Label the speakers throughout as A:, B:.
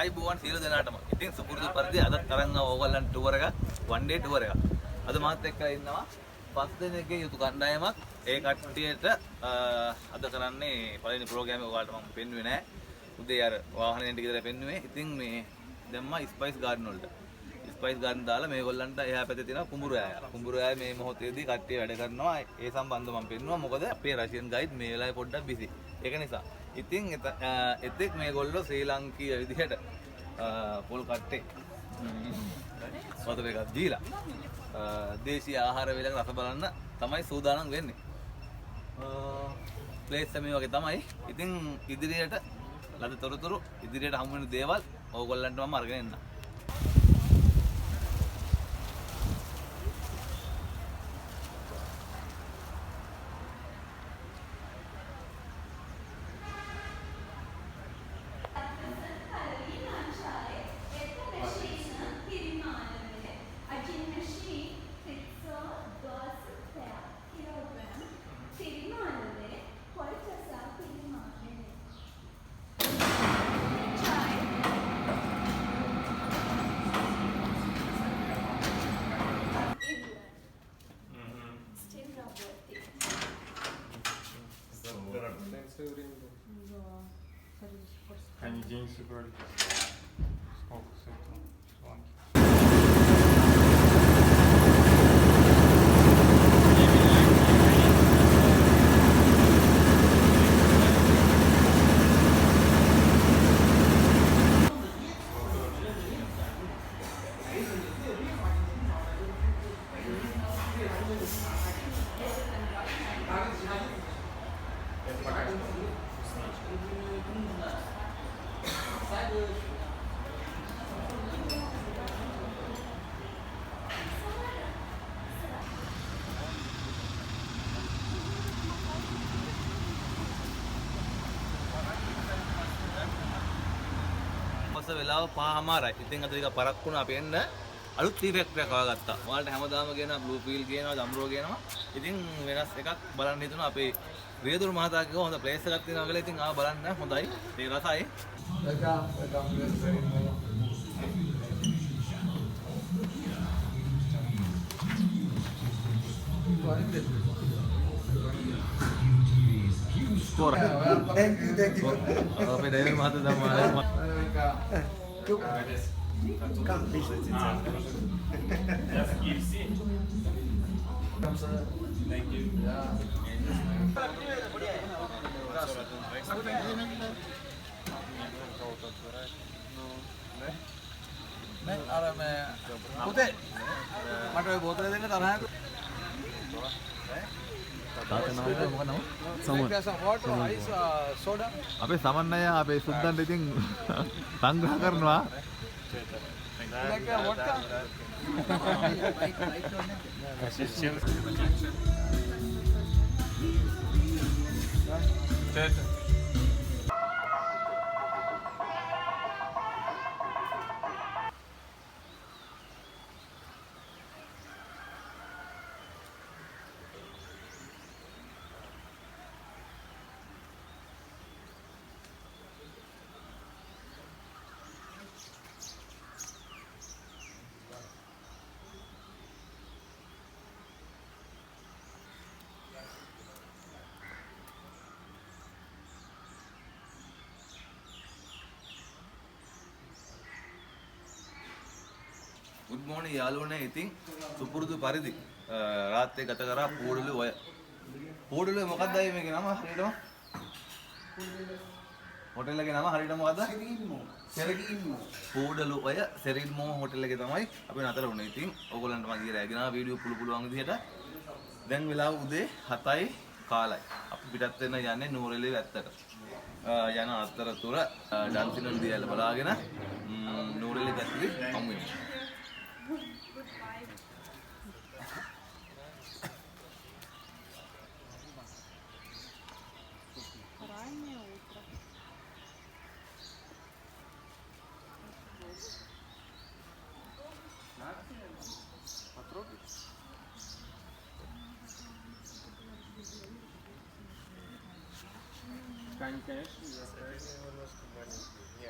A: ආයිබෝවන් සියලු දෙනාටම. ඉතින් සුපුරුදු පරිදි අද තරංග ඕගොල්ලන් ටුවර් එක one day ටුවර් එක. අද මාත් එක්ක ඉන්නවා පස් දෙනෙක්ගේ යුතු කණ්ඩායමක්. ඒ කට්ටියට අද කරන්නේ පළවෙනි ප්‍රෝග්‍රෑම් එක ඔයාලට මම පෙන්නුවේ නෑ. උදේ අර වාහනේට ටික දලා පෙන්නුවේ. ඉතින් මේ දැම්මා ස්පයිස් ගාඩන් වලට. ස්පයිස් ගාඩන් දාලා මේගොල්ලන්ට එහා පැත්තේ තියෙන කුඹුරු ඈය. කුඹුරු ඈය මේ මොහොතේදී කට්ටිය වැඩ කරනවා. ඒ සම්බන්ධව මම පෙන්නුවා. මොකද අපේ රෂියන් ගයිඩ් මේ වෙලාවේ පොඩ්ඩක් බිසි. ඒක නිසා. ඉතින් එතෙක් මේගොල්ලෝ ශ්‍රී ලංකීය විදිහට පොල් කට්ටේ වතුර එකක් දීලා දේශීය ආහාර වේලක රස බලන්න තමයි සූදානම් වෙන්නේ. ප්ලේස් මේ වගේ තමයි. ඉතින් ඉදිරියට ලද තොරතුරු ඉදිරියට හමු වෙන දේවල් ඕගොල්ලන්ට මම අරගෙන එන්නම්.
B: Они день сыграли. Сколько с этого? Сланки.
A: වෙලාව 5:00මාරයි. ඉතින් අද ටික පරක් වුණා අපි එන්න අලුත් ටී ෆැක්ටරි එකක් ආගත්තා. ඔයාලට හැමදාම කියනවා බ්ලූ ෆීල්ඩ් කියනවා, දම්රෝ කියනවා. ඉතින් වෙනස් එකක් බලන්න හිතුණා අපේ රියදුරු මහතා කිව්වා හොඳ ප්ලේස් එකක් තියෙනවා කියලා. ඉතින් ආව බලන්න හොඳයි. ඒ රසයි. Skor. Thank you. Apa dari mata sama. Come please. Thank you. मैं अरे मैं उते मट ඔය බෝතලෙ දෙන්න තරහට අපේ සමන් අය අපේ සුද්දන්ට ඉතින් සංග්‍රහ කරනවා. Good morning යාළුවනේ. ඉතින් සුපුරුදු පරිදි රාත්‍රියේ ගත කරා පෝඩළු ඔය. පෝඩළු මොකක්ද අය මේකේ නම හරියටම? හොටෙල් එකේ නම හරියටම මොකද්ද? සෙරින්මෝ. පෝඩළු ඔය සෙරින්මෝ හොටෙල් එකේ තමයි අපි නතර වුණේ. ඉතින් ඕගොල්ලන්ට මම ගිහලා ඇගෙනා වීඩියෝ පුළුවන් විදිහට. දැන් වෙලාව උදේ 7යි කාලයි. අපි පිටත් වෙන්න යන්නේ නූරෙලිය ඇත්තට. යන අතරතුර ඩන්සිනන් දියල බලාගෙන නූරෙලිය ඇතුලේ හමු වෙනවා.
C: Раннее утро.
B: Потрогать? Ткань, конечно, немножко маленькая.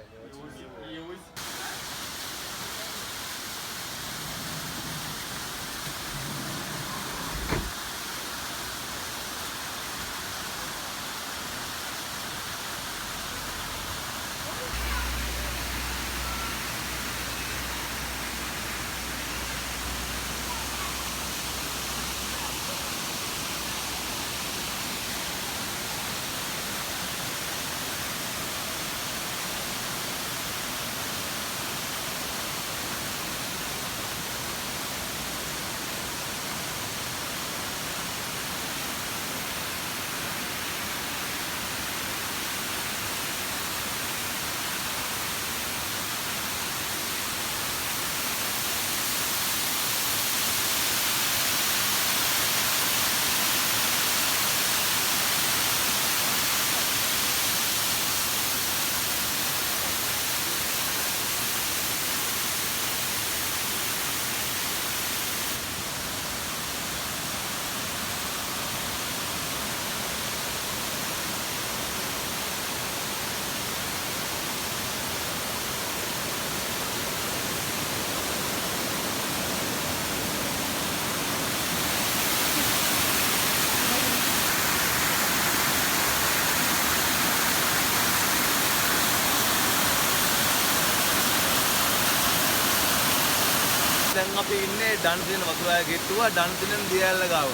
A: දැන් අපි ඉන්නේ ඩන්සින් වතුරාය ගෙට්ටුව ඩන්සින් දියැල්ල ගාව.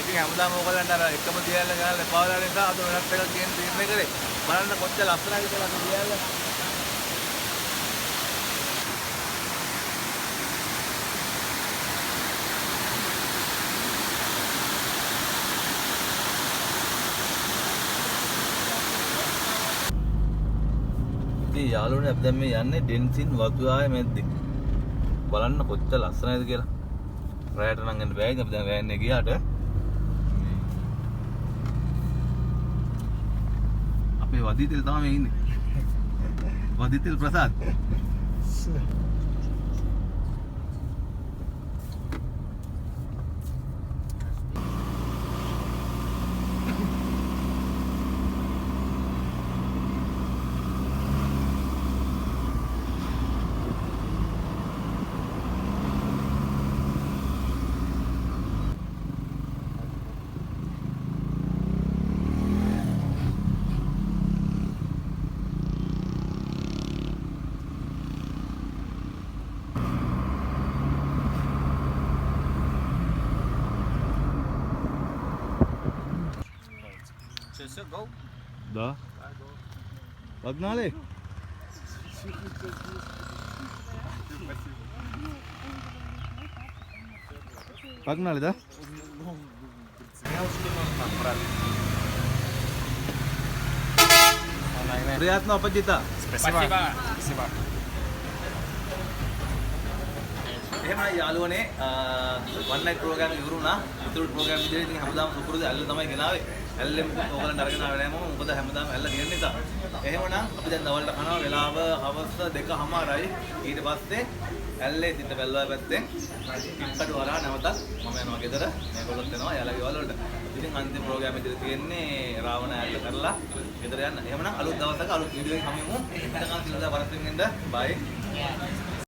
A: ඉතින් හැමදාම ඕගොල්ලන්ට අර එකම දියැල්ල ගාලා එපා වෙලා නිසා අද වෙනත් එකක් කියන තීරණය කරේ. බලන්න කොච්චර ලස්සනයිද කියලා අපි දියැල්ල. ඉතින් යාළුවනේ අපි දැන් මේ යන්නේ ඩෙන්සින් වතුරාය මැද්දේ. බලන්න කොච්චර ලස්සනයිද කියලා. රැයට නම් යන්න බෑ. ඉතින් අපි දැන් වෑන් එකේ ගියාට අපේ වදිතෙල් තමයි මේ ඉන්නේ. වදිතෙල් ප්‍රසාද්.
B: Все, go.
A: Да. Погнали. Погнали, да? Приятного аппетита.
B: Спасибо. Спасибо.
A: එහෙමයි යාළුවනේ වන් නයිට් ප්‍රෝග්‍රෑම් එක ඉවර වුණා. ඉතුරු ප්‍රෝග්‍රෑම් විදිහට ඉතින් හැමදාම සුපුරුදු ඇල්ල තමයි ගෙනාවේ. ඇල්ලෙන් ඕගලන්ට අරගෙන ආවේ නැහැ මම. මොකද හැමදාම ඇල්ල තියෙන නිසා. එහෙමනම් අපි දැන් දවල්ට කනවා වෙලාව හවස 2:00යි. ඊට පස්සේ ඇල්ලේ සිට බැල්ලුවා පැත්තෙන් කික්කඩු හරහා නැවතත් මම යනවා ගෙදර. මේගොල්ලොත් එනවා යාළුවා ගෙවල් වලට. ඉතින් අන්තිම ප්‍රෝග්‍රෑම් එකේ තියෙන්නේ රාවණ ඇල්ල කරලා ගෙදර යන්න. එහෙමනම් අලුත් දවසක අලුත් වීඩියෝ එකක් හමු වෙමු. එතකන් සිල්දා වරසින් ඉන්න. බයි.